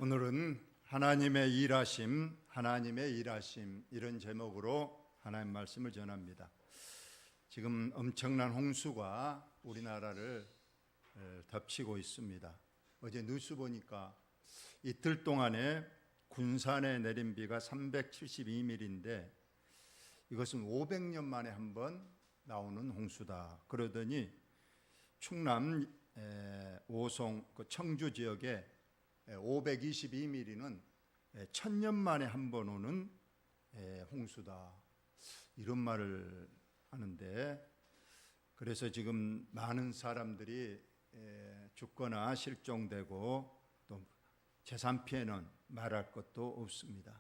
오늘은 하나님의 일하심 이런 제목으로 하나님 말씀을 전합니다. 지금 엄청난 홍수가 우리나라를 덮치고 있습니다. 어제 뉴스 보니까 이틀 동안에 군산에 내린 비가 372mm인데 이것은 500년 만에 한 번 나오는 홍수다. 그러더니 충남 오송 청주 지역에 522mm는 1000년 만에 한 번 오는 홍수다. 이런 말을 하는데, 그래서 지금 많은 사람들이 죽거나 실종되고 또 재산 피해는 말할 것도 없습니다.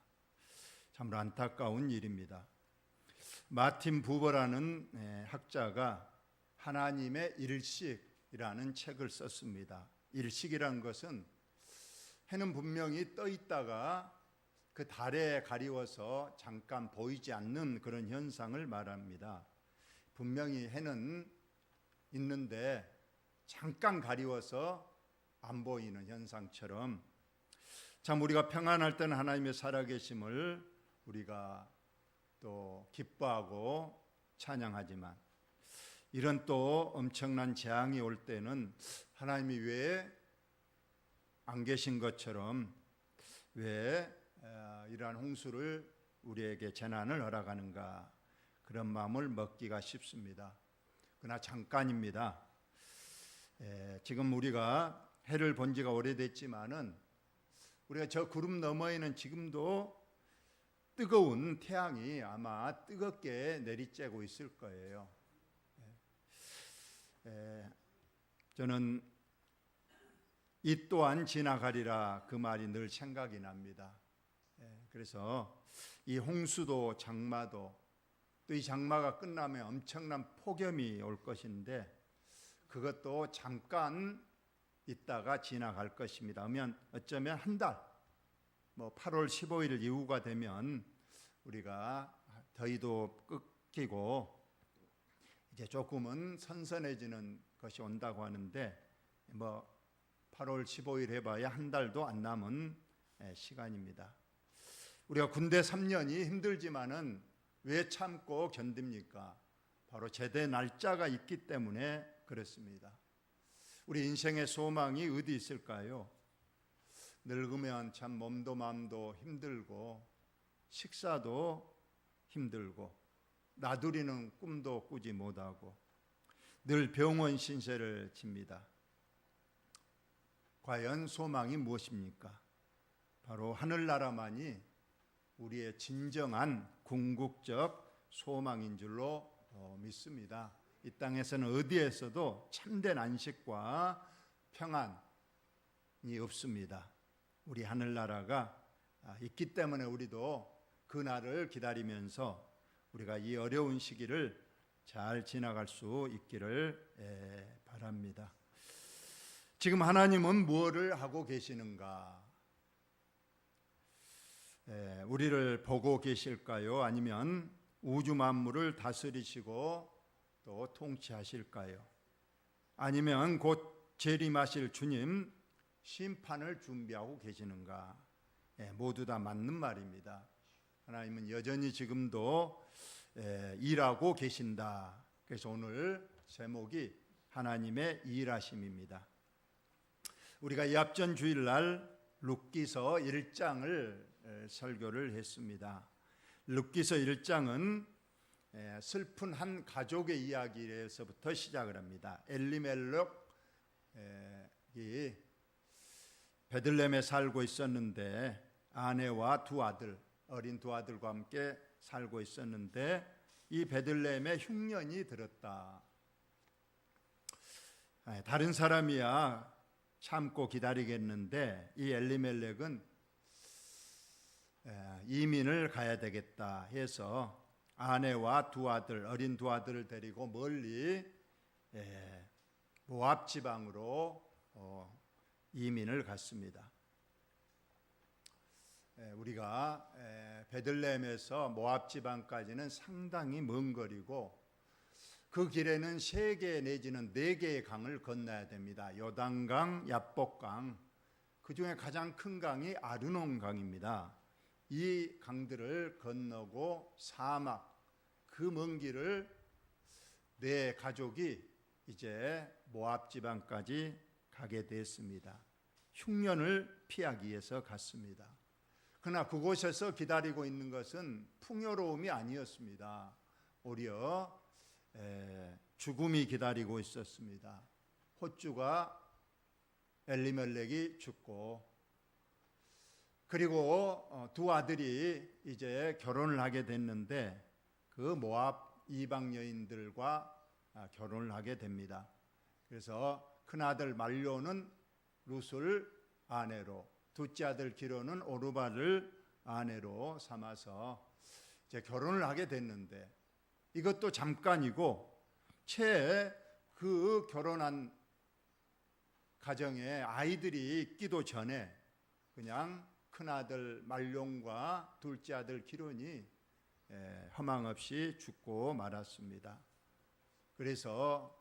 참으로 안타까운 일입니다. 마틴 부버라는 학자가 하나님의 일식이라는 책을 썼습니다. 일식이라는 것은 해는 분명히 떠 있다가 그 달에 가리워서 잠깐 보이지 않는 그런 현상을 말합니다. 분명히 해는 있는데 잠깐 가리워서 안 보이는 현상처럼, 참 우리가 평안할 때는 하나님의 살아계심을 우리가 또 기뻐하고 찬양하지만, 이런 또 엄청난 재앙이 올 때는 하나님이 왜 안 계신 것처럼, 왜 이러한 홍수를 우리에게 재난을 허락하는가, 그런 마음을 먹기가 쉽습니다. 그러나 잠깐입니다. 지금 우리가 해를 본 지가 오래됐지만은 우리가 저 구름 너머에는 지금도 뜨거운 태양이 아마 뜨겁게 내리쬐고 있을 거예요. 저는 이 또한 지나가리라, 그 말이 늘 생각이 납니다. 그래서 이 홍수도 장마도, 또 이 장마가 끝나면 엄청난 폭염이 올 것인데 그것도 잠깐 있다가 지나갈 것입니다. 어쩌면 한 달, 8월 15일 이후가 되면 우리가 더위도 꺾이고 이제 조금은 선선해지는 것이 온다고 하는데, 8월 15일 해봐야 한 달도 안 남은 시간입니다. 우리가 군대 3년이 힘들지만은 왜 참고 견딥니까? 바로 제대 날짜가 있기 때문에 그렇습니다. 우리 인생의 소망이 어디 있을까요? 늙으면 참 몸도 마음도 힘들고 식사도 힘들고 나들이는 꿈도 꾸지 못하고 늘 병원 신세를 집니다. 과연 소망이 무엇입니까? 바로 하늘나라만이 우리의 진정한 궁극적 소망인 줄로 믿습니다. 이 땅에서는 어디에서도 참된 안식과 평안이 없습니다. 우리 하늘나라가 있기 때문에 우리도 그 날을 기다리면서 우리가 이 어려운 시기를 잘 지나갈 수 있기를 바랍니다. 지금 하나님은 무엇을 하고 계시는가? 우리를 보고 계실까요? 아니면 우주 만물을 다스리시고 또 통치하실까요? 아니면 곧 재림하실 주님 심판을 준비하고 계시는가? 모두 다 맞는 말입니다. 하나님은 여전히 지금도 일하고 계신다. 그래서 오늘 제목이 하나님의 일하심입니다. 우리가 이 앞전 주일날 룻기서 1장을 설교를 했습니다. 룻기서 1장은 슬픈 한 가족의 이야기에서부터 시작을 합니다. 엘리멜렉이 베들레헴에 살고 있었는데 아내와 어린 두 아들과 함께 살고 있었는데 이 베들레헴에 흉년이 들었다. 다른 사람이야 참고 기다리겠는데 이 엘리멜렉은 이민을 가야 되겠다 해서 아내와 어린 두 아들을 데리고 멀리 모압 지방으로 이민을 갔습니다. 우리가 베들레헴에서 모압 지방까지는 상당히 먼 거리고 그 길에는 3개 내지는 4개의 강을 건너야 됩니다. 요단강, 야복강, 그 중에 가장 큰 강이 아르논 강입니다. 이 강들을 건너고 사막 그 먼 길을 내 가족이 이제 모압 지방까지 가게 됐습니다. 흉년을 피하기 위해서 갔습니다. 그러나 그곳에서 기다리고 있는 것은 풍요로움이 아니었습니다. 오히려 죽음이 기다리고 있었습니다. 홑주가 엘리멜렉이 죽고, 그리고 두 아들이 이제 결혼을 하게 됐는데 그 모압 이방 여인들과 결혼을 하게 됩니다. 그래서 큰아들 말료는 룻을 아내로, 둘째 아들 기로는 오르바를 아내로 삼아서 이제 결혼을 하게 됐는데, 이것도 잠깐이고 채 그 결혼한 가정에 아이들이 있기도 전에 그냥 큰아들 말룡과 둘째 아들 기론이 허망 없이 죽고 말았습니다. 그래서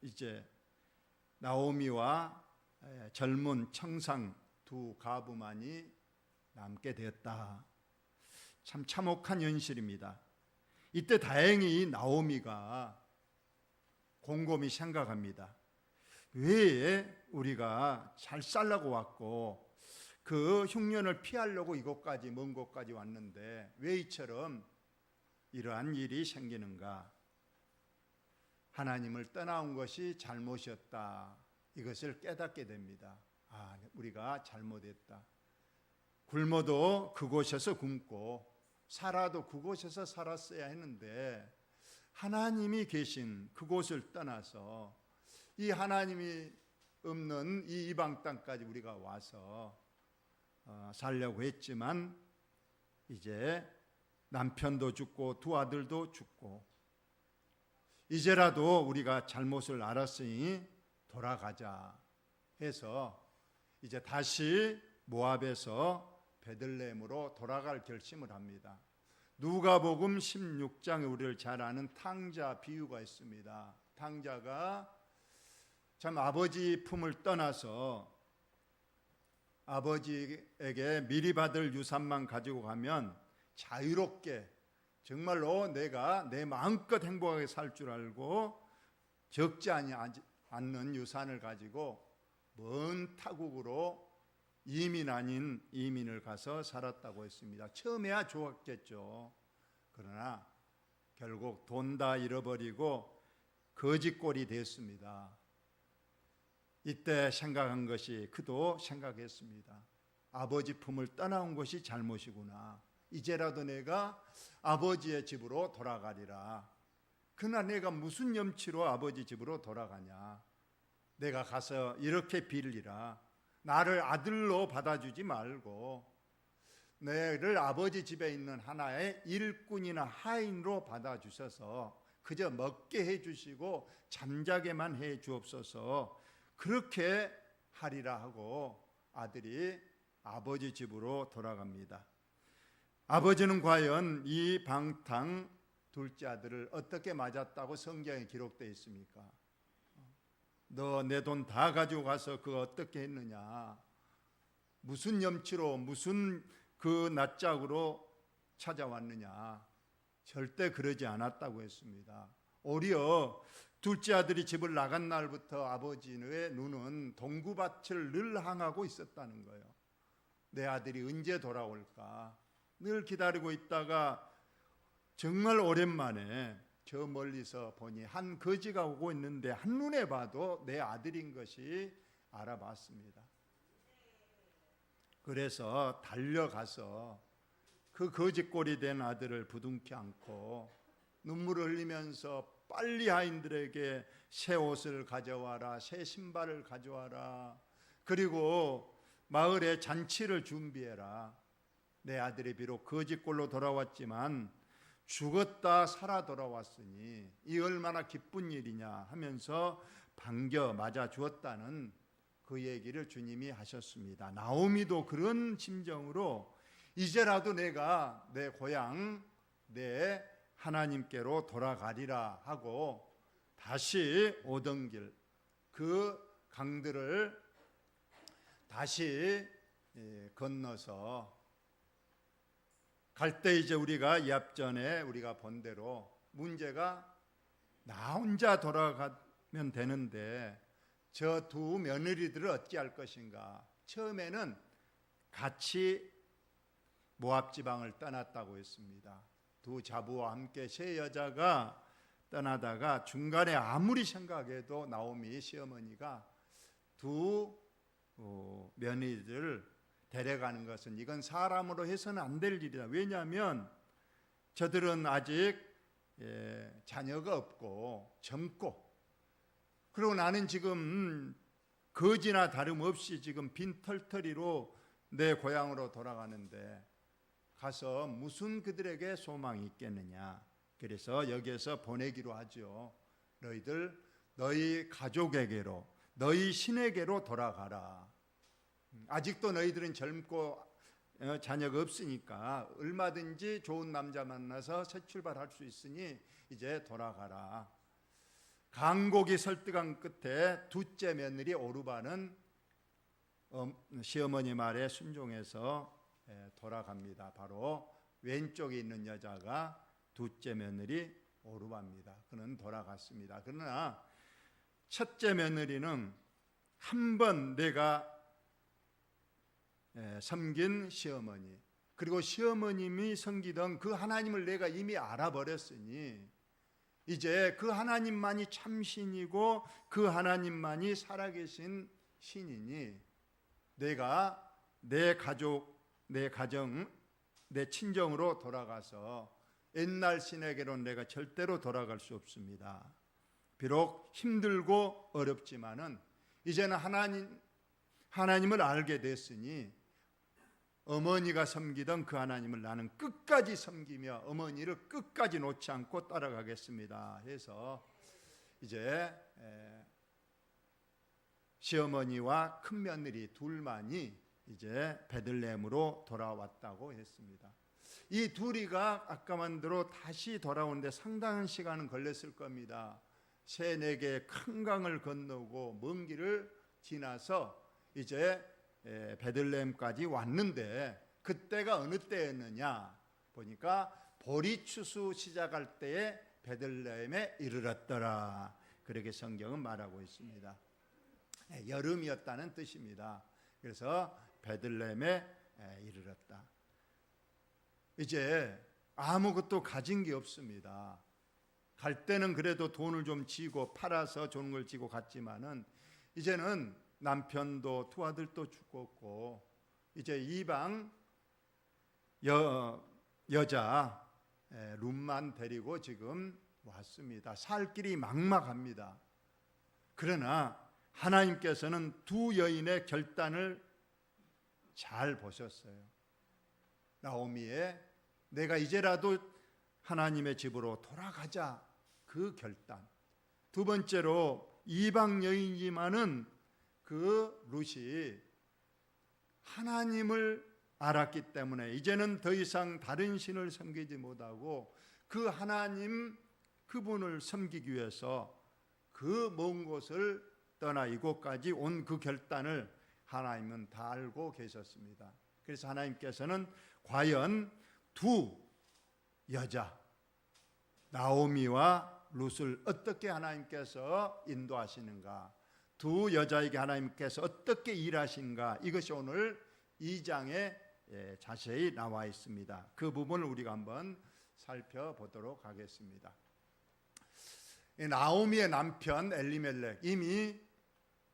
이제 나오미와 젊은 청상 두 가부만이 남게 되었다. 참 참혹한 현실입니다. 이때 다행히 나오미가 곰곰이 생각합니다. 왜 우리가 잘 살라고 왔고 그 흉년을 피하려고 이곳까지 먼 곳까지 왔는데 왜 이처럼 이러한 일이 생기는가? 하나님을 떠나온 것이 잘못이었다. 이것을 깨닫게 됩니다. 우리가 잘못했다. 굶어도 그곳에서 굶고 살아도 그곳에서 살았어야 했는데 하나님이 계신 그곳을 떠나서 이 하나님이 없는 이 이방 땅까지 우리가 와서 살려고 했지만 이제 남편도 죽고 두 아들도 죽고 이제라도 우리가 잘못을 알았으니 돌아가자 해서 이제 다시 모압에서 베들레헴으로 돌아갈 결심을 합니다. 누가복음 16장에 우리를 잘 아는 탕자 비유가 있습니다. 탕자가 참 아버지 품을 떠나서 아버지에게 미리 받을 유산만 가지고 가면 자유롭게 정말로 내가 내 마음껏 행복하게 살 줄 알고 적지 않는 유산을 가지고 먼 타국으로 이민 아닌 이민을 가서 살았다고 했습니다. 처음에야 좋았겠죠. 그러나 결국 돈 다 잃어버리고 거지꼴이 됐습니다. 이때 생각한 것이 그도 생각했습니다. 아버지 품을 떠나온 것이 잘못이구나. 이제라도 내가 아버지의 집으로 돌아가리라. 그러나 내가 무슨 염치로 아버지 집으로 돌아가냐. 내가 가서 이렇게 빌리라. 나를 아들로 받아주지 말고 너를 아버지 집에 있는 하나의 일꾼이나 하인으로 받아주셔서 그저 먹게 해주시고 잠자게만 해주옵소서. 그렇게 하리라 하고 아들이 아버지 집으로 돌아갑니다. 아버지는 과연 이 방탕 둘째 아들을 어떻게 맞았다고 성경에 기록되어 있습니까? 너 내 돈 다 가지고 가서 그거 어떻게 했느냐? 무슨 염치로 무슨 그 낯짝으로 찾아왔느냐? 절대 그러지 않았다고 했습니다. 오히려 둘째 아들이 집을 나간 날부터 아버지의 눈은 동구밭을 늘 향하고 있었다는 거예요. 내 아들이 언제 돌아올까? 늘 기다리고 있다가 정말 오랜만에 저 멀리서 보니 한 거지가 오고 있는데 한눈에 봐도 내 아들인 것이 알아봤습니다. 그래서 달려가서 그 거지꼴이 된 아들을 부둥켜 안고 눈물을 흘리면서 빨리 하인들에게 새 옷을 가져와라, 새 신발을 가져와라, 그리고 마을에 잔치를 준비해라. 내 아들이 비록 거지꼴로 돌아왔지만 죽었다 살아 돌아왔으니 이 얼마나 기쁜 일이냐 하면서 반겨 맞아 주었다는 그 얘기를 주님이 하셨습니다. 나오미도 그런 심정으로 이제라도 내가 내 고향 내 하나님께로 돌아가리라 하고 다시 오던 길 그 강들을 다시 건너서 갈 때 이제 우리가 이 앞전에 우리가 본 대로 문제가 나 혼자 돌아가면 되는데 저 두 며느리들을 어찌할 것인가. 처음에는 같이 모압 지방을 떠났다고 했습니다. 두 자부와 함께 세 여자가 떠나다가 중간에 아무리 생각해도 나오미 시어머니가 두 며느리들을 데려가는 것은 이건 사람으로 해서는 안 될 일이다. 왜냐하면 저들은 아직 자녀가 없고 젊고, 그리고 나는 지금 거지나 다름없이 지금 빈털터리로 내 고향으로 돌아가는데 가서 무슨 그들에게 소망이 있겠느냐. 그래서 여기에서 보내기로 하죠. 너희들 너희 가족에게로, 너희 신에게로 돌아가라. 아직도 너희들은 젊고 자녀가 없으니까 얼마든지 좋은 남자 만나서 새 출발할 수 있으니 이제 돌아가라. 간곡히 설득한 끝에 둘째 며느리 오르바는 시어머니 말에 순종해서 돌아갑니다. 바로 왼쪽에 있는 여자가 둘째 며느리 오르바입니다. 그는 돌아갔습니다. 그러나 첫째 며느리는 한 번 내가 섬긴 시어머니, 그리고 시어머님이 섬기던 그 하나님을 내가 이미 알아버렸으니 이제 그 하나님만이 참 신이고 그 하나님만이 살아계신 신이니 내가 내 가족, 내 가정, 내 친정으로 돌아가서 옛날 신에게로 내가 절대로 돌아갈 수 없습니다. 비록 힘들고 어렵지만은 이제는 하나님을 알게 됐으니 어머니가 섬기던 그 하나님을 나는 끝까지 섬기며 어머니를 끝까지 놓지 않고 따라가겠습니다 해서 이제 시어머니와 큰며느리 둘만이 이제 베들레헴으로 돌아왔다고 했습니다. 이 둘이가 아까만 대로 다시 돌아오는데 상당한 시간은 걸렸을 겁니다. 3-4개의 큰 강을 건너고 먼 길을 지나서 이제 베들레헴까지 왔는데 그때가 어느 때였느냐 보니까 보리 추수 시작할 때에 베들레헴에 이르렀더라. 그렇게 성경은 말하고 있습니다. 여름이었다는 뜻입니다. 그래서 베들레헴에 이르렀다. 이제 아무것도 가진 게 없습니다. 갈 때는 그래도 돈을 좀 쥐고 팔아서 좋은 걸 쥐고 갔지만은 이제는 남편도 두 아들도 죽었고 이제 이방 여자 룸만 데리고 지금 왔습니다. 살 길이 막막합니다. 그러나 하나님께서는 두 여인의 결단을 잘 보셨어요. 나오미의 내가 이제라도 하나님의 집으로 돌아가자 그 결단. 두 번째로 이방 여인이지만은 그 룻이 하나님을 알았기 때문에 이제는 더 이상 다른 신을 섬기지 못하고 그 하나님 그분을 섬기기 위해서 그 먼 곳을 떠나 이곳까지 온 그 결단을 하나님은 다 알고 계셨습니다. 그래서 하나님께서는 과연 두 여자 나오미와 룻을 어떻게 하나님께서 인도하시는가, 두 여자에게 하나님께서 어떻게 일하신가, 이것이 오늘 2장에 자세히 나와 있습니다. 그 부분을 우리가 한번 살펴보도록 하겠습니다. 나오미의 남편 엘리멜렉, 이미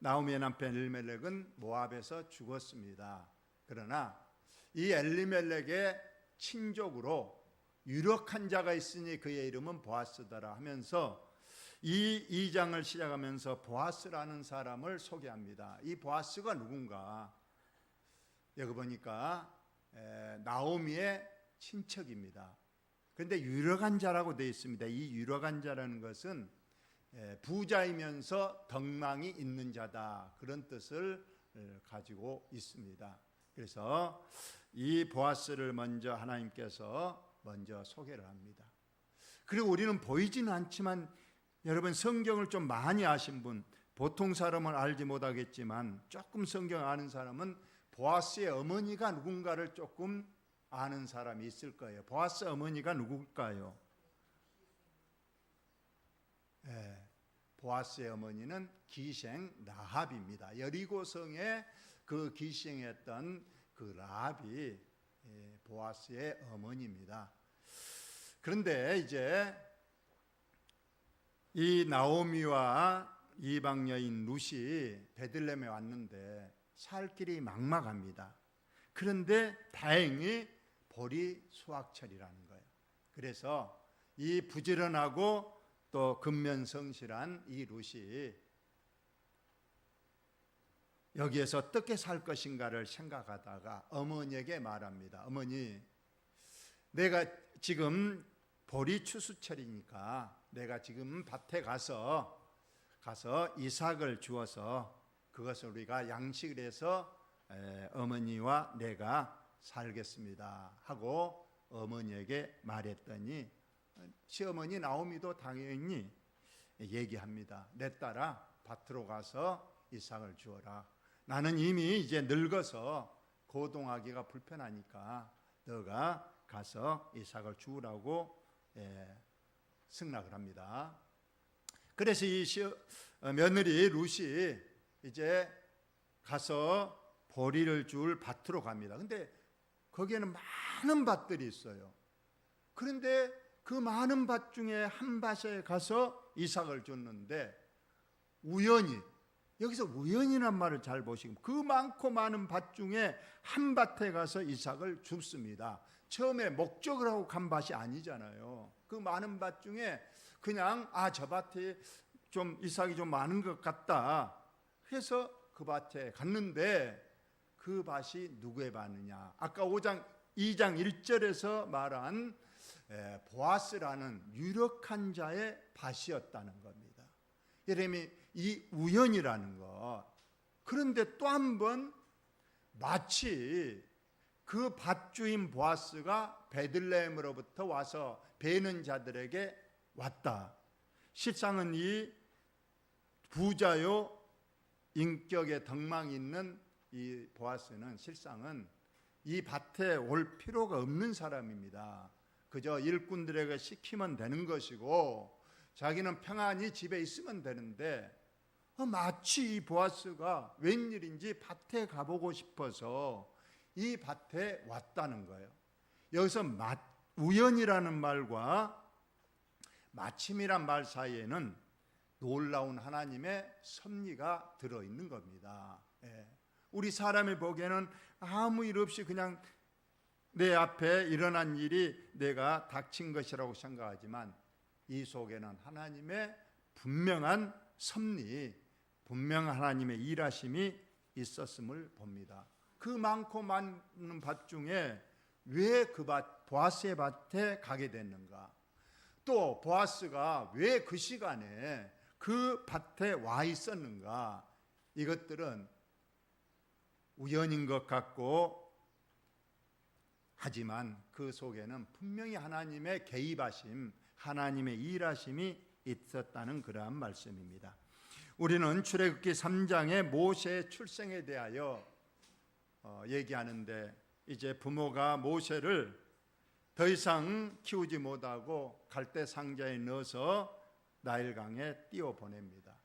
나오미의 남편 엘리멜렉은 모압에서 죽었습니다. 그러나 이 엘리멜렉의 친족으로 유력한 자가 있으니 그의 이름은 보아스더라 하면서 이 2장을 시작하면서 보아스라는 사람을 소개합니다. 이 보아스가 누군가? 여기 보니까 나오미의 친척입니다. 그런데 유력한 자라고 되어 있습니다. 이 유력한 자라는 것은 부자이면서 덕망이 있는 자다, 그런 뜻을 가지고 있습니다. 그래서 이 보아스를 먼저 하나님께서 먼저 소개를 합니다. 그리고 우리는 보이지는 않지만 여러분 성경을 좀 많이 아신 분, 보통 사람은 알지 못하겠지만 조금 성경 아는 사람은 보아스의 어머니가 누군가를 조금 아는 사람이 있을 거예요. 보아스 어머니가 누굴까요? 보아스의 어머니는 기생 라합입니다. 여리고성에 그 기생했던 그 라합이 보아스의 어머니입니다. 그런데 이제 이 나오미와 이방 여인 룻이 베들레헴에 왔는데 살 길이 막막합니다. 그런데 다행히 보리 수확철이라는 거예요. 그래서 이 부지런하고 또 근면성실한 이 룻이 여기에서 어떻게 살 것인가를 생각하다가 어머니에게 말합니다. 어머니, 내가 지금 보리 추수철이니까 내가 지금 밭에 가서 이삭을 주어서 그것을 우리가 양식을 해서 어머니와 내가 살겠습니다 하고 어머니에게 말했더니 시어머니 나오미도 당연히 얘기합니다. 내 딸아, 밭으로 가서 이삭을 주어라. 나는 이미 이제 늙어서 거동하기가 불편하니까 너가 가서 이삭을 주우라고 승낙을 합니다. 그래서 이 며느리 룻이 이제 가서 보리를 줄 밭으로 갑니다. 근데 거기에는 많은 밭들이 있어요. 그런데 그 많은 밭 중에 한 밭에 가서 이삭을 줬는데 우연히, 여기서 우연이란 말을 잘 보시고, 그 많고 많은 밭 중에 한 밭에 가서 이삭을 줍습니다. 처음에 목적을 하고 간 밭이 아니잖아요. 그 많은 밭 중에 그냥 저 밭에 좀 이삭이 좀 많은 것 같다 해서 그 밭에 갔는데 그 밭이 누구의 밭이냐? 아까 2장 1절에서 말한 보아스라는 유력한 자의 밭이었다는 겁니다. 예레미 이 우연이라는 것. 그런데 또 한 번 마치 그 밭주인 보아스가 베들레헴으로부터 와서 베는 자들에게 왔다. 실상은 이 부자요 인격에 덕망이 있는 이 보아스는 실상은 이 밭에 올 필요가 없는 사람입니다. 그저 일꾼들에게 시키면 되는 것이고 자기는 평안히 집에 있으면 되는데 마치 이 보아스가 웬일인지 밭에 가보고 싶어서 이 밭에 왔다는 거예요. 여기서 우연이라는 말과 마침이란 말 사이에는 놀라운 하나님의 섭리가 들어있는 겁니다. 우리 사람이 보기에는 아무 일 없이 그냥 내 앞에 일어난 일이 내가 닥친 것이라고 생각하지만 이 속에는 하나님의 분명한 섭리, 분명한 하나님의 일하심이 있었음을 봅니다. 그 많고 많은 밭 중에 왜 그 보아스의 밭에 가게 됐는가? 또 보아스가 왜 그 시간에 그 밭에 와 있었는가? 이것들은 우연인 것 같고 하지만 그 속에는 분명히 하나님의 개입하심, 하나님의 일하심이 있었다는 그러한 말씀입니다. 우리는 출애굽기 3장의 모세의 출생에 대하여 얘기하는데 이제 부모가 모세를 더 이상 키우지 못하고 갈대 상자에 넣어서 나일강에 띄워 보냅니다.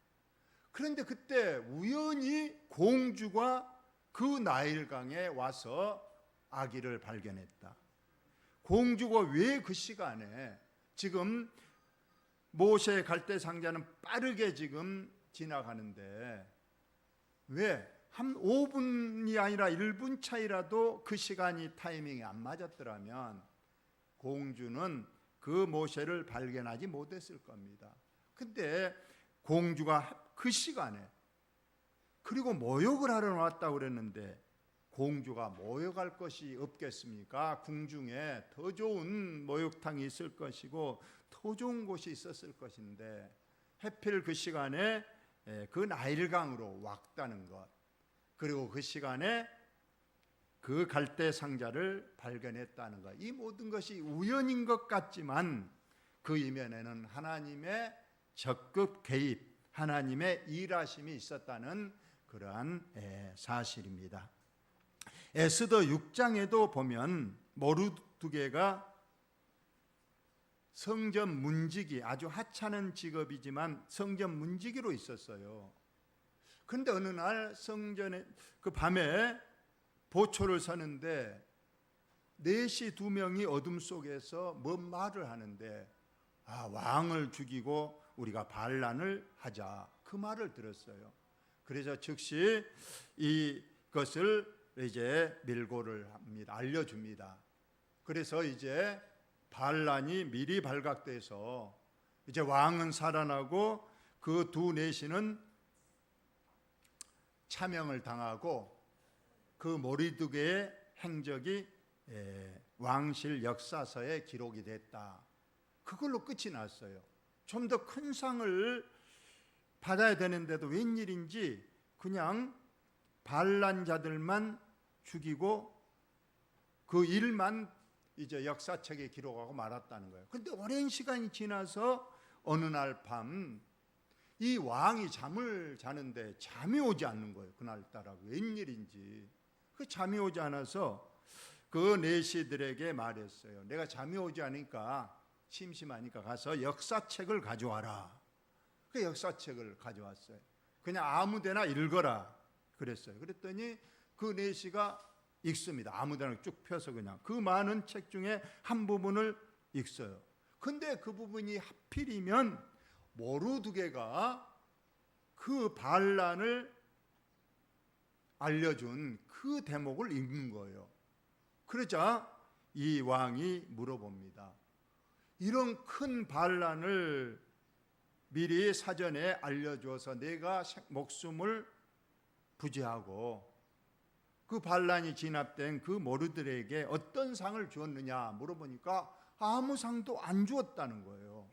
그런데 그때 우연히 공주가 그 나일강에 와서 아기를 발견했다. 공주가 왜 그 시간에 지금 모세의 갈대 상자는 빠르게 지금 지나가는데 왜 한 5분이 아니라 1분 차이라도 그 시간이 타이밍이 안 맞았더라면 공주는 그 모세를 발견하지 못했을 겁니다. 근데 공주가 그 시간에 그리고 모욕을 하러 왔다고 그랬는데 공주가 모욕할 것이 없겠습니까? 궁중에 더 좋은 목욕탕이 있을 것이고 더 좋은 곳이 있었을 것인데 하필 그 시간에 그 나일강으로 왔다는 것, 그리고 그 시간에 그 갈대 상자를 발견했다는 것, 이 모든 것이 우연인 것 같지만 그 이면에는 하나님의 적극 개입, 하나님의 일하심이 있었다는 그러한 사실입니다. 에스더 6장에도 보면 모르드게가 성전 문지기, 아주 하찮은 직업이지만 성전 문지기로 있었어요. 그런데 어느 날 성전에 그 밤에 보초를 서는데 넷이 두 명이 어둠 속에서 뭔 말을 하는데 왕을 죽이고 우리가 반란을 하자, 그 말을 들었어요. 그래서 즉시 이것을 이제 밀고를 합니다. 알려줍니다. 그래서 이제 반란이 미리 발각돼서 이제 왕은 살아나고 그 두 내시는 차명을 당하고 그 모르드게의 행적이 왕실 역사서에 기록이 됐다. 그걸로 끝이 났어요. 좀 더 큰 상을 받아야 되는데도 웬일인지 그냥 반란자들만 죽이고 그 일만 이제 역사책에 기록하고 말았다는 거예요. 그런데 오랜 시간이 지나서 어느 날 밤 이 왕이 잠을 자는데 잠이 오지 않는 거예요. 그날따라 웬일인지. 그 잠이 오지 않아서 그 내시들에게 말했어요. 내가 잠이 오지 않으니까 심심하니까 가서 역사책을 가져와라. 그 역사책을 가져왔어요. 그냥 아무데나 읽어라 그랬어요. 그랬더니 그 내시가 읽습니다. 아무데나 쭉 펴서 그냥 그 많은 책 중에 한 부분을 읽어요. 근데 그 부분이 하필이면 모르드게가 그 반란을 알려준 그 대목을 읽는 거예요. 그러자 이 왕이 물어봅니다. 이런 큰 반란을 미리 사전에 알려줘서 내가 목숨을 부지하고 그 반란이 진압된 그 모르드게에게 어떤 상을 주었느냐 물어보니까 아무 상도 안 주었다는 거예요.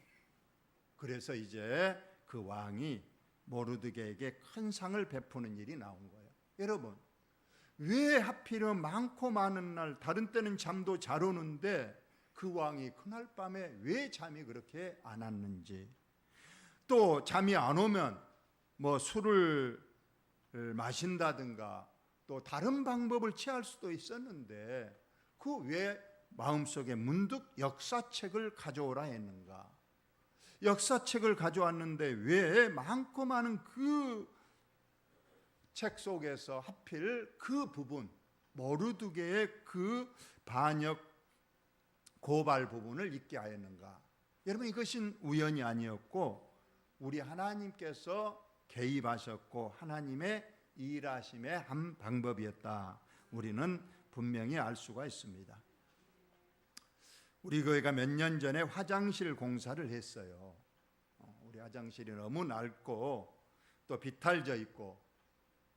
그래서 이제 그 왕이 모르드게에게 큰 상을 베푸는 일이 나온 거예요. 여러분, 왜 하필이면 많고 많은 날, 다른 때는 잠도 잘 오는데 그 왕이 그날 밤에 왜 잠이 그렇게 안 왔는지, 또 잠이 안 오면 뭐 술을 마신다든가 또 다른 방법을 취할 수도 있었는데 그 왜 마음속에 문득 역사책을 가져오라 했는가? 역사책을 가져왔는데 왜 많고 많은 그 책 속에서 하필 그 부분, 모르드게의 그 반역 고발 부분을 읽게 하였는가? 여러분, 이것은 우연이 아니었고 우리 하나님께서 개입하셨고 하나님의 일하심의 한 방법이었다. 우리는 분명히 알 수가 있습니다. 우리 교회가 몇 년 전에 화장실 공사를 했어요. 우리 화장실이 너무 낡고 또 비탈져 있고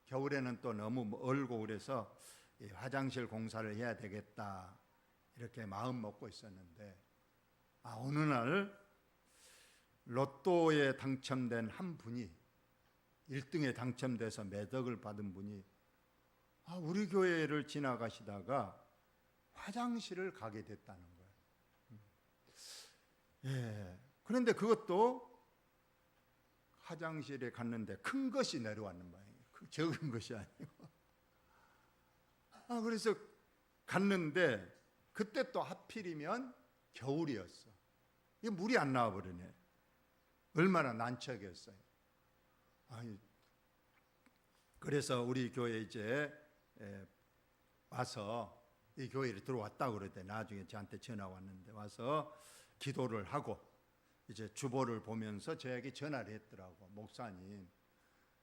겨울에는 또 너무 얼고 그래서 화장실 공사를 해야 되겠다 이렇게 마음 먹고 있었는데 어느 날 로또에 당첨된 한 분이 1등에 당첨돼서 매덕을 받은 분이 우리 교회를 지나가시다가 화장실을 가게 됐다는 거예요. 그런데 그것도 화장실에 갔는데 큰 것이 내려왔는 모양이에요. 적은 것이 아니고. 그래서 갔는데 그때 또 하필이면 겨울이었어. 이게 물이 안 나와 버리네. 얼마나 난처했어요. 그래서 우리 교회 이제 와서 이 교회를 들어왔다고 그러대. 나중에 저한테 전화 왔는데 와서 기도를 하고 이제 주보를 보면서 저에게 전화를 했더라고. 목사님,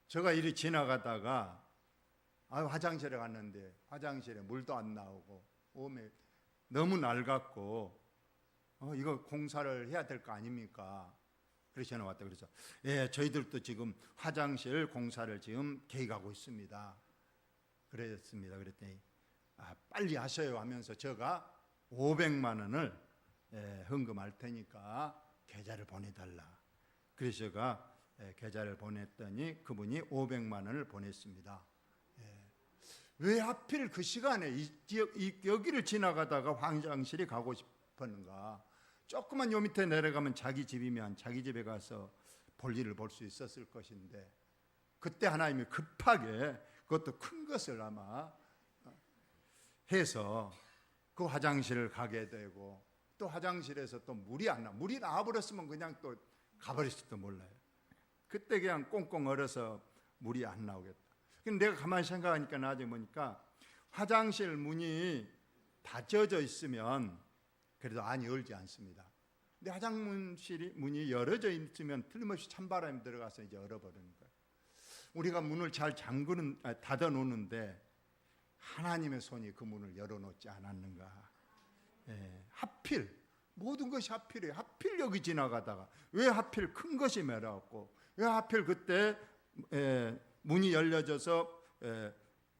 제가 이리 지나가다가 화장실에 갔는데 화장실에 물도 안 나오고 오메 너무 낡았고 이거 공사를 해야 될 거 아닙니까? 그래서 전화 왔다. 그래서 저희들도 지금 화장실 공사를 지금 계획하고 있습니다. 그랬습니다. 그랬더니 빨리 하셔요 하면서 제가 500만 원을 헌금할 테니까 계좌를 보내달라. 그래서 제가 계좌를 보냈더니 그분이 500만 원을 보냈습니다. 왜 하필 그 시간에 여기를 지나가다가 화장실이 가고 싶었는가? 조금만 요 밑에 내려가면 자기 집이면 자기 집에 가서 볼일을 볼 수 있었을 것인데 그때 하나님이 급하게 그것도 큰 것을 아마 해서 그 화장실을 가게 되고 또 화장실에서 또 물이 나와버렸으면 그냥 또 가버렸을지도 몰라요. 그때 그냥 꽁꽁 얼어서 물이 안 나오겠다. 근데 내가 가만히 생각하니까 나중에 보니까 화장실 문이 닫혀져 있으면 그래도 안이 열지 않습니다. 근데 화장실 문이 열어져 있으면 틀림없이 찬바람이 들어가서 이제 얼어버리는 거예요. 우리가 문을 잘 닫아 놓는데 하나님의 손이 그 문을 열어놓지 않았는가. 하필 모든 것이 하필이에요. 하필 여기 지나가다가 왜 하필 큰 것이 매라고 왜 하필 그때 문이 열려져서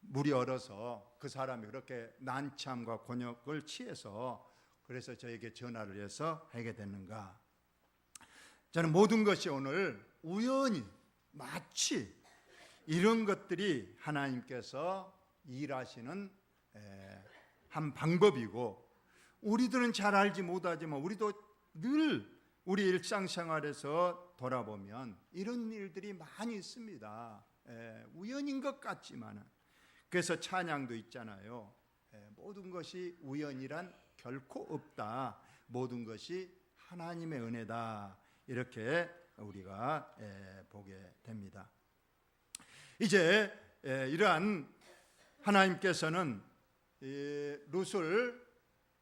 물이 얼어서 그 사람이 그렇게 난참과 곤욕을 취해서 그래서 저에게 전화를 해서 하게 됐는가. 저는 모든 것이 오늘 우연히 마치 이런 것들이 하나님께서 일하시는 한 방법이고 우리들은 잘 알지 못하지만 우리도 늘 우리 일상생활에서 돌아보면 이런 일들이 많이 있습니다. 우연인 것 같지만 그래서 찬양도 있잖아요. 모든 것이 우연이란 결코 없다. 모든 것이 하나님의 은혜다. 이렇게 우리가 보게 됩니다. 이제 이러한 하나님께서는 룻을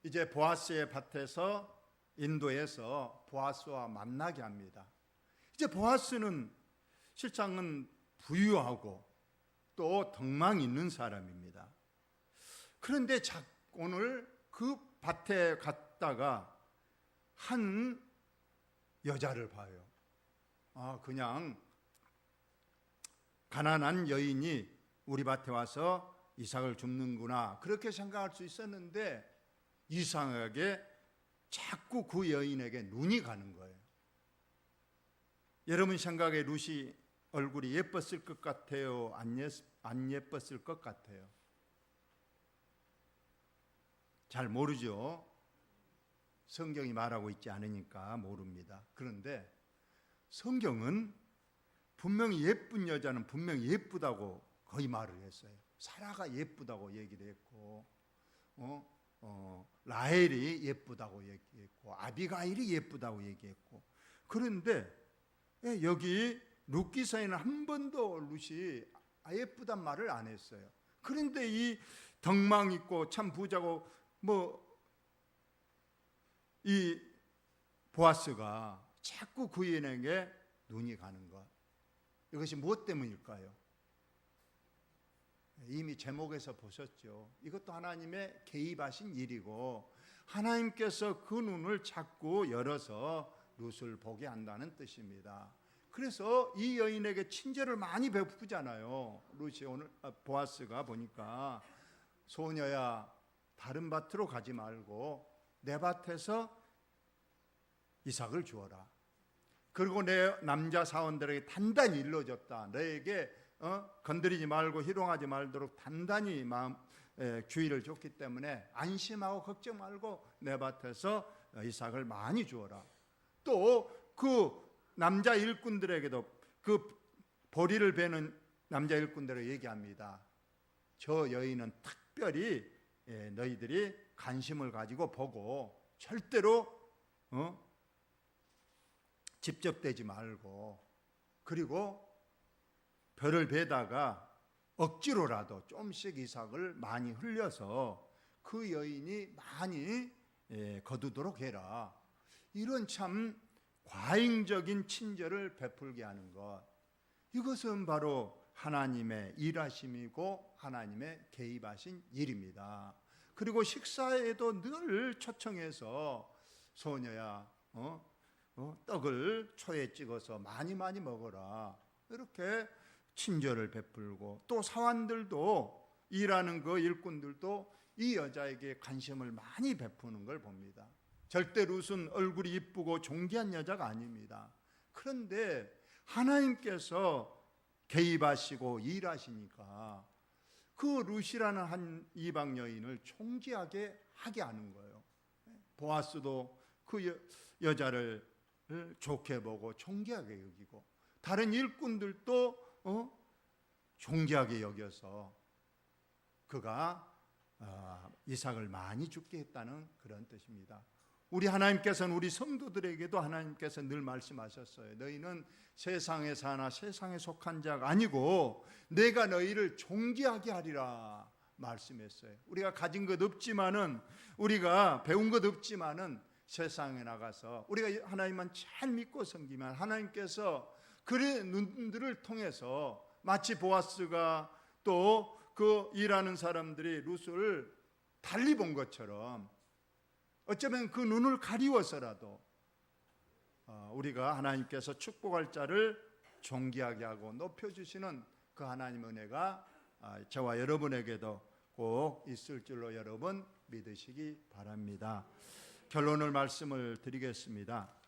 이제 보아스의 밭에서 인도해서 보아스와 만나게 합니다. 이제 보아스는 실상은 부유하고 또 덕망 있는 사람입니다. 그런데 오늘 그 밭에 갔다가 한 여자를 봐요. 그냥 가난한 여인이 우리 밭에 와서 이삭을 줍는구나 그렇게 생각할 수 있었는데 이상하게 자꾸 그 여인에게 눈이 가는 거예요. 여러분 생각에 룻이 얼굴이 예뻤을 것 같아요? 안 예뻤을 것 같아요? 잘 모르죠. 성경이 말하고 있지 않으니까 모릅니다. 그런데 성경은 분명히 예쁜 여자는 분명히 예쁘다고 거의 말을 했어요. 사라가 예쁘다고 얘기를 했고 라헬이 예쁘다고 얘기했고 아비가일이 예쁘다고 얘기했고 그런데 여기 룻기서에는 한 번도 룻이 예쁘단 말을 안 했어요. 그런데 이 덕망 있고 참 부자고 이 보아스가 자꾸 그 여인에게 눈이 가는 것, 이것이 무엇 때문일까요? 이미 제목에서 보셨죠. 이것도 하나님의 개입하신 일이고 하나님께서 그 눈을 자꾸 열어서 룻을 보게 한다는 뜻입니다. 그래서 이 여인에게 친절을 많이 베푸잖아요. 룻이 오늘 보아스가 보니까 소녀야 다른 밭으로 가지 말고 내 밭에서 이삭을 주어라. 그리고 내 남자 사원들에게 단단히 일러줬다. 너에게 건드리지 말고 희롱하지 말도록 단단히 주의를 줬기 때문에 안심하고 걱정 말고 내 밭에서 이삭을 많이 주어라. 또 그 남자 일꾼들에게도 그 보리를 베는 남자 일꾼들에게 얘기합니다. 저 여인은 특별히 너희들이 관심을 가지고 보고 절대로 집적되지 말고 그리고 벼를 베다가 억지로라도 좀씩 이삭을 많이 흘려서 그 여인이 많이 거두도록 해라. 이런 참 과잉적인 친절을 베풀게 하는 것, 이것은 바로 하나님의 일하심이고 하나님의 개입하신 일입니다. 그리고 식사에도 늘 초청해서 소녀야 떡을 초에 찍어서 많이 먹어라. 이렇게 친절을 베풀고 또 사원들도 일하는 그 일꾼들도 이 여자에게 관심을 많이 베푸는 걸 봅니다. 절대 룻은 얼굴이 이쁘고 존귀한 여자가 아닙니다. 그런데 하나님께서 개입하시고 일하시니까 그 룻이라는 한 이방 여인을 존귀하게 하게 하는 거예요. 보아스도 그 여자를 좋게 보고 존귀하게 여기고 다른 일꾼들도 존귀하게 여겨서 그가 이삭을 많이 죽게 했다는 그런 뜻입니다. 우리 하나님께서는 우리 성도들에게도 하나님께서 늘 말씀하셨어요. 너희는 세상에 사나 세상에 속한 자가 아니고 내가 너희를 존귀하게 하리라 말씀했어요. 우리가 가진 것 없지만은, 우리가 배운 것 없지만은 세상에 나가서 우리가 하나님만 잘 믿고 섬기면 하나님께서 그런 눈들을 통해서 마치 보아스가 또 그 일하는 사람들이 룻을 달리 본 것처럼 어쩌면 그 눈을 가리워서라도 우리가 하나님께서 축복할 자를 존귀하게 하고 높여주시는 그 하나님 은혜가 저와 여러분에게도 꼭 있을 줄로 여러분 믿으시기 바랍니다. 결론을 말씀을 드리겠습니다.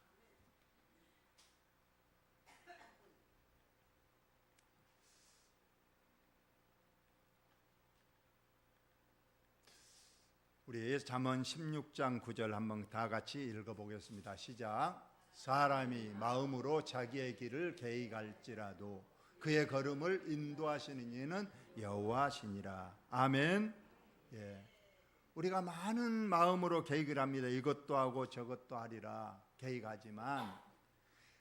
우리 잠언 16장 9절 한번 다 같이 읽어보겠습니다. 시작. 사람이 마음으로 자기의 길을 계획할지라도 그의 걸음을 인도하시는 이는 여호와시니라. 아멘. 예. 우리가 많은 마음으로 계획을 합니다. 이것도 하고 저것도 하리라 계획하지만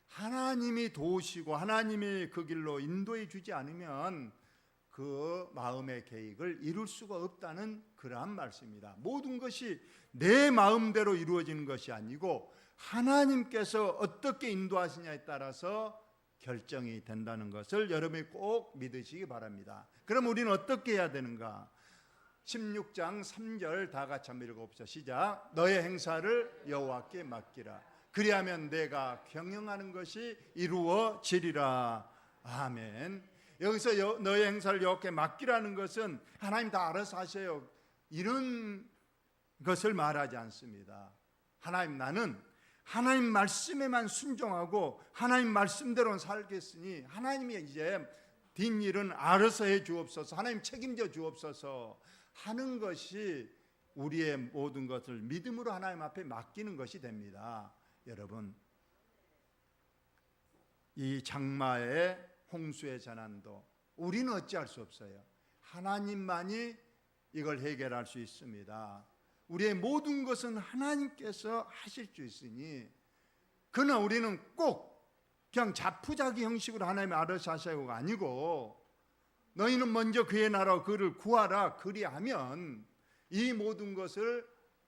하나님이 도우시고 하나님이 그 길로 인도해 주지 않으면 그 마음의 계획을 이룰 수가 없다는 그러한 말씀입니다. 모든 것이 내 마음대로 이루어지는 것이 아니고 하나님께서 어떻게 인도하시냐에 따라서 결정이 된다는 것을 여러분이 꼭 믿으시기 바랍니다. 그럼 우리는 어떻게 해야 되는가? 16장 3절 다 같이 한번 읽어봅시다. 시작. 너의 행사를 여호와께 맡기라. 그리하면 내가 경영하는 것이 이루어지리라. 아멘. 여기서 너의 행사를 여호와께 맡기라는 것은 하나님 다 알아서 하세요 이런 것을 말하지 않습니다. 하나님, 나는 하나님 말씀에만 순종하고 하나님 말씀대로 살겠으니 하나님이 이제 뒷일은 알아서 해 주옵소서, 하나님 책임져 주옵소서 하는 것이 우리의 모든 것을 믿음으로 하나님 앞에 맡기는 것이 됩니다. 여러분, 이 장마의 홍수의 재난도 우리는 어찌할 수 없어요. 하나님만이 이걸 해결할 수 있습니다. 우리의 모든 것은 하나님께서 하실 수 있으니, 그러나 우리는 꼭 그냥 자푸자기 형식으로 하나님이 알아서 하셔가 아니고 너희는 먼저 그의 나라와 그를 구하라, 그리하면 이 모든 것을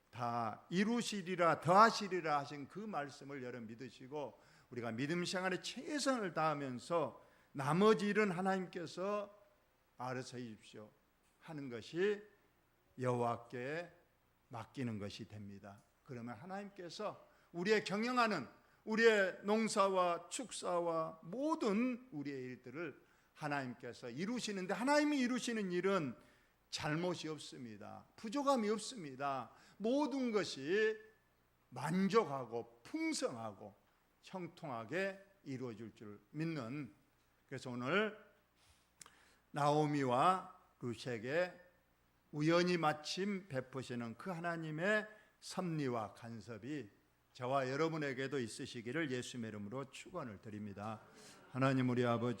다 이루시리라 더하시리라 하신 그 말씀을 여러분 믿으시고 우리가 믿음 생활에 최선을 다하면서 나머지 일은 하나님께서 알아서 해 주십시오 하는 것이 여호와께 맡기는 것이 됩니다. 그러면 하나님께서 우리의 경영하는 우리의 농사와 축사와 모든 우리의 일들을 하나님께서 이루시는데, 하나님이 이루시는 일은 잘못이 없습니다. 부족함이 없습니다. 모든 것이 만족하고 풍성하고 형통하게 이루어질 줄 믿는, 그래서 오늘 나오미와 룻에게 우연히 마침 베푸시는 그 하나님의 섭리와 간섭이 저와 여러분에게도 있으시기를 예수님의 이름으로 축원을 드립니다. 하나님 우리 아버지,